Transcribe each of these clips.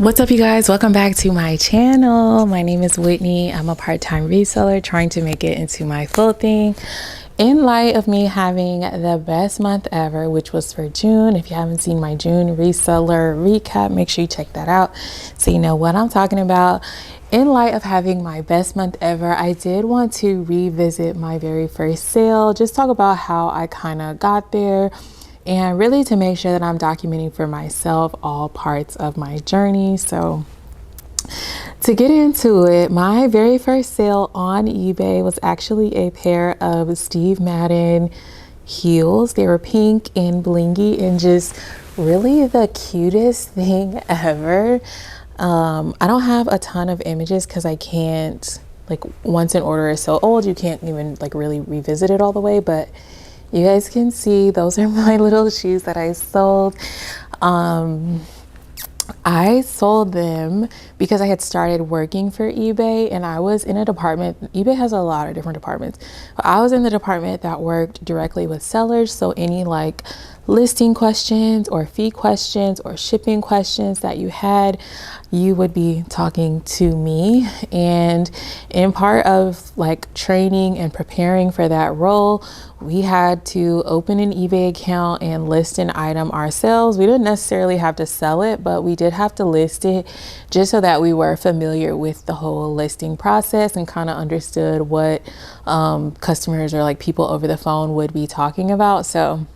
What's up, you guys? Welcome back to my channel. My name is Whitney. I'm a part-time reseller trying to make it into my full thing in light of me having the best month ever, which was for June. If you haven't seen my June reseller recap, make sure you check that out so you know what I'm talking about. In light of having my best month ever, I did want to revisit my very first sale, just talk about how I kind of got there, and really to make sure that I'm documenting for myself all parts of my journey. So to get into it, my very first sale on eBay was actually a pair of Steve Madden heels. They were pink and blingy and just really the cutest thing ever. I don't have a ton of images because I can't, like, once an order is so old, you can't even like really revisit it all the way, but you guys can see those are my little shoes that I sold. I sold them because I had started working for eBay and I was in a department. eBay has a lot of different departments. I was in the department that worked directly with sellers. So any like listing questions or fee questions or shipping questions that you had, you would be talking to me. And in part of like training and preparing for that role, we had to open an eBay account and list an item ourselves. We didn't necessarily have to sell it, but we did have to list it just so that we were familiar with the whole listing process and kind of understood what customers or like people over the phone would be talking about. So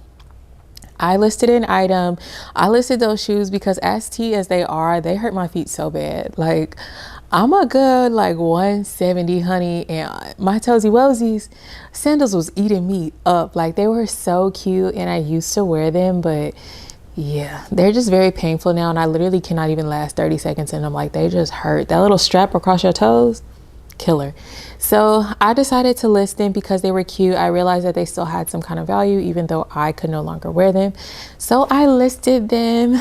I listed an item. I listed those shoes because as tea as they are, they hurt my feet so bad. Like, I'm a good like 170, honey, and my toesy woesies sandals was eating me up. Like, they were so cute and I used to wear them, but yeah, they're just very painful now, and I literally cannot even last 30 seconds in them. Like, they just hurt. That little strap across your toes, killer. So I decided to list them because they were cute. I realized that they still had some kind of value even though I could no longer wear them. So I listed them.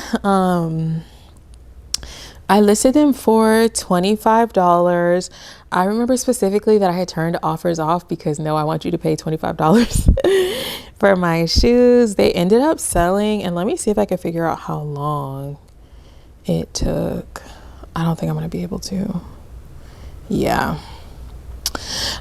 I listed them for $25. I remember specifically that I had turned offers off because no, I want you to pay $25 for my shoes. They ended up selling, and let me see if I can figure out how long it took. I don't think I'm going to be able to. Yeah.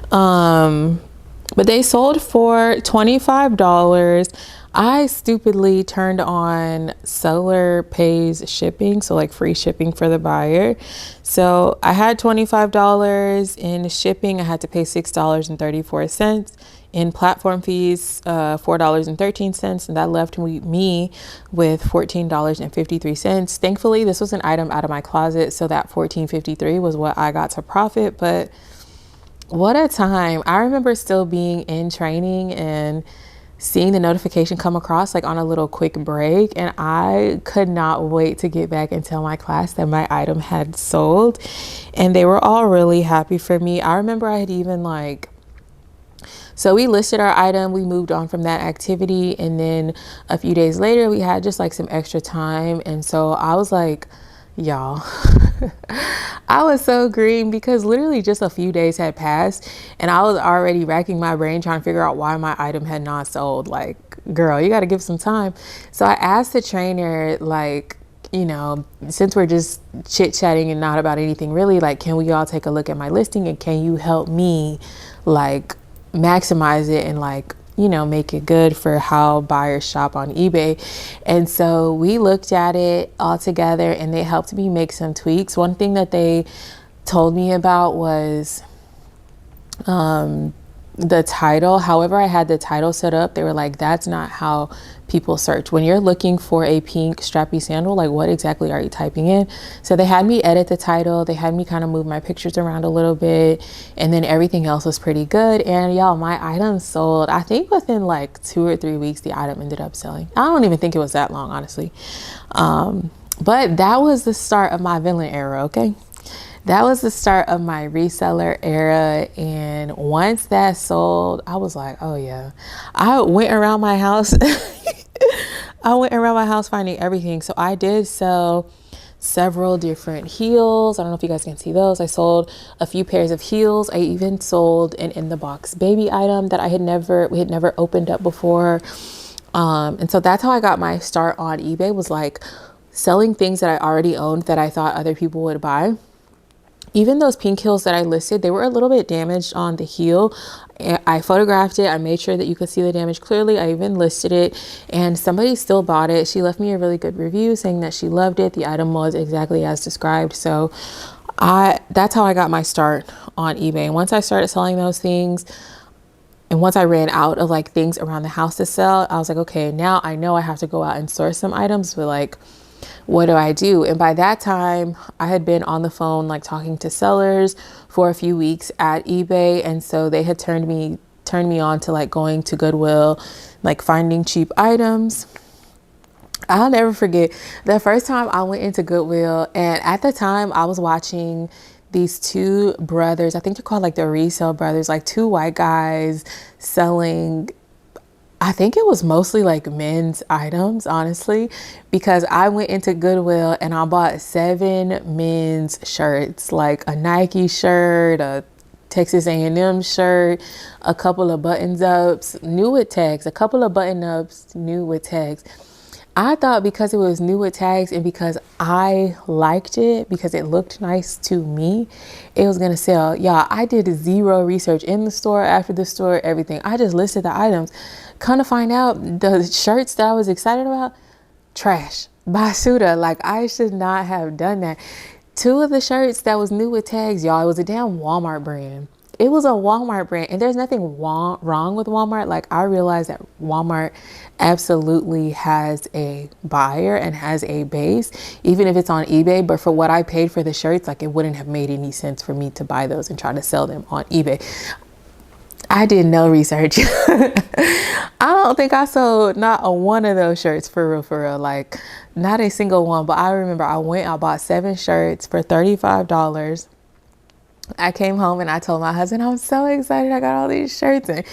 But they sold for $25. I stupidly turned on seller pays shipping, so like free shipping for the buyer. So I had $25 in shipping. I had to pay $6.34 in platform fees, $4.13, and that left me with $14.53. Thankfully, this was an item out of my closet, so that $14.53 was what I got to profit. But what a time. I remember still being in training and seeing the notification come across like on a little quick break, and I could not wait to get back and tell my class that my item had sold, and they were all really happy for me. I remember I had even so we listed our item, we moved on from that activity, and then a few days later we had just like some extra time, and so I was like, y'all, I was so green because literally just a few days had passed and I was already racking my brain trying to figure out why my item had not sold. Like, girl, you got to give some time. So I asked the trainer, like, you know, since we're just chit-chatting and not about anything really, like, can we all take a look at my listing and can you help me like maximize it and like, you know, make it good for how buyers shop on eBay. And so we looked at it all together and they helped me make some tweaks. One thing that they told me about was the title. However I had the title set up, they were like, that's not how people search. When you're looking for a pink strappy sandal, like what exactly are you typing in? So they had me edit the title. They had me kind of move my pictures around a little bit, and then everything else was pretty good. And y'all, my item sold, I think within like 2 or 3 weeks, the item ended up selling. I don't even think it was that long, honestly. But that was the start of my villain era, okay? That was the start of my reseller era. And once that sold, I was like, oh yeah. I went around my house. I went around my house finding everything. So I did sell several different heels. I don't know if you guys can see those. I sold a few pairs of heels. I even sold an in the box baby item that we had never opened up before. And so that's how I got my start on eBay, was like selling things that I already owned that I thought other people would buy. Even those pink heels that I listed, they were a little bit damaged on the heel. I photographed it. I made sure that you could see the damage clearly. I even listed it, and somebody still bought it. She left me a really good review saying that she loved it. The item was exactly as described. So that's how I got my start on eBay. And once I started selling those things, and once I ran out of like things around the house to sell, I was like, okay, now I know I have to go out and source some items, but like, what do I do? And by that time, I had been on the phone, like talking to sellers for a few weeks at eBay. And so they had turned me on to like going to Goodwill, like finding cheap items. I'll never forget the first time I went into Goodwill, and at the time I was watching these two brothers, I think they're called like the Resell brothers, like two white guys selling, I think it was mostly like men's items, honestly, because I went into Goodwill and I bought 7 men's shirts, like a Nike shirt, a Texas A&M shirt, a couple of buttons ups, new with tags, a couple of button ups, new with tags. I thought because it was new with tags and because I liked it, because it looked nice to me, it was going to sell. Y'all, I did zero research in the store, after the store, everything. I just listed the items. Come to find out, the shirts that I was excited about, trash. Basuda. Like, I should not have done that. 2 of the shirts that was new with tags, y'all, it was a damn Walmart brand. It was a Walmart brand, and there's nothing wrong with Walmart. Like, I realized that Walmart absolutely has a buyer and has a base, even if it's on eBay. But for what I paid for the shirts, like, it wouldn't have made any sense for me to buy those and try to sell them on eBay. I did no research. I don't think I sold not a one of those shirts for real, like not a single one. But I remember I bought 7 shirts for $35. I came home and I told my husband, I'm so excited, I got all these shirts. And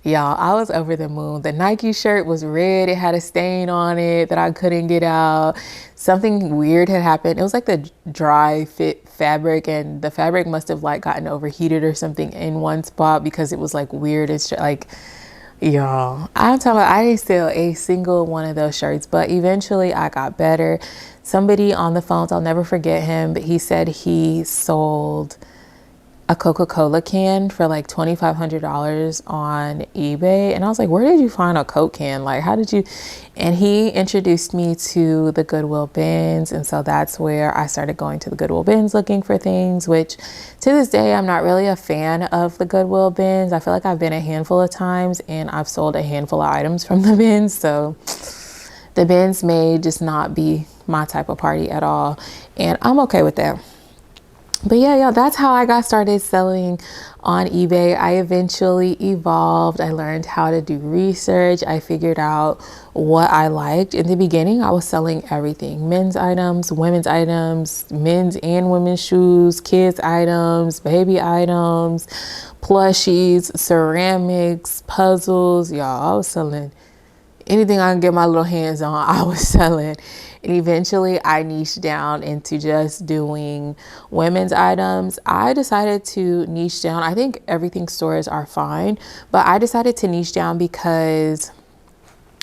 y'all, I was over the moon. The Nike shirt was red. It had a stain on it that I couldn't get out. Something weird had happened. It was like the dry fit fabric, and the fabric must have like gotten overheated or something in one spot because it was like weird. It's like, y'all, I'm talking about, I didn't sell a single one of those shirts, but eventually I got better. Somebody on the phones, I'll never forget him, but he said he sold a Coca-Cola can for like $2,500 on eBay. And I was like, where did you find a Coke can? Like, how did you? And he introduced me to the Goodwill bins. And so that's where I started going to the Goodwill bins looking for things, which to this day, I'm not really a fan of the Goodwill bins. I feel like I've been a handful of times and I've sold a handful of items from the bins. So the bins may just not be my type of party at all. And I'm okay with that. But yeah, that's how I got started selling on eBay. I eventually evolved. I learned how to do research. I figured out what I liked. In the beginning, I was selling everything: men's items, women's items, men's and women's shoes, kids items, baby items, plushies, ceramics, puzzles. Y'all, I was selling anything I can get my little hands on, I was selling. And eventually I niched down into just doing women's items. I decided to niche down. I think everything stores are fine, but I decided to niche down because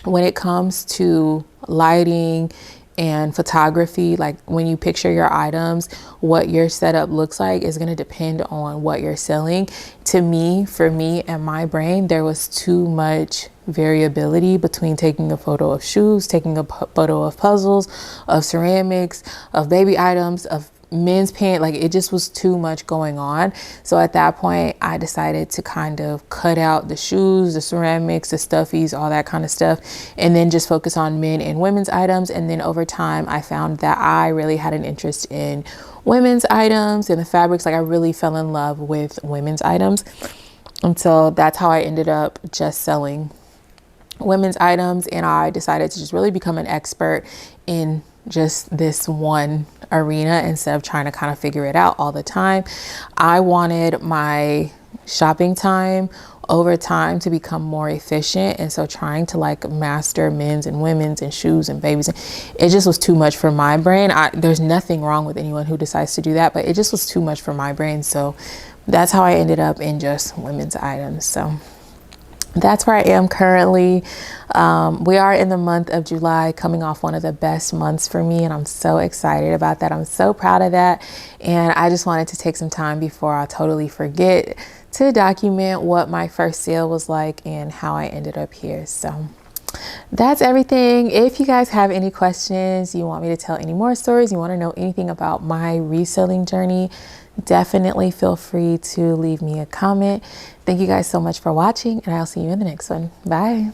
when it comes to lighting and photography, like when you picture your items, what your setup looks like is going to depend on what you're selling. To me, for me and my brain, there was too much variability between taking a photo of shoes, taking a photo of puzzles, of ceramics, of baby items, of men's pants. Like, it just was too much going on. So at that point, I decided to kind of cut out the shoes, the ceramics, the stuffies, all that kind of stuff, and then just focus on men and women's items. And then over time, I found that I really had an interest in women's items and the fabrics. Like, I really fell in love with women's items. And so that's how I ended up just selling women's items. And I decided to just really become an expert in just this one arena instead of trying to kind of figure it out all the time. I wanted my shopping time over time to become more efficient. And so trying to like master men's and women's and shoes and babies, it just was too much for my brain. There's nothing wrong with anyone who decides to do that, but it just was too much for my brain. So that's how I ended up in just women's items. So that's where I am currently. We are in the month of July, coming off one of the best months for me, and I'm so excited about that. I'm so proud of that, and I just wanted to take some time before I totally forget to document what my first sale was like and how I ended up here. So that's everything. If you guys have any questions, you want me to tell any more stories, you want to know anything about my reselling journey, definitely feel free to leave me a comment. Thank you guys so much for watching, and I'll see you in the next one. Bye.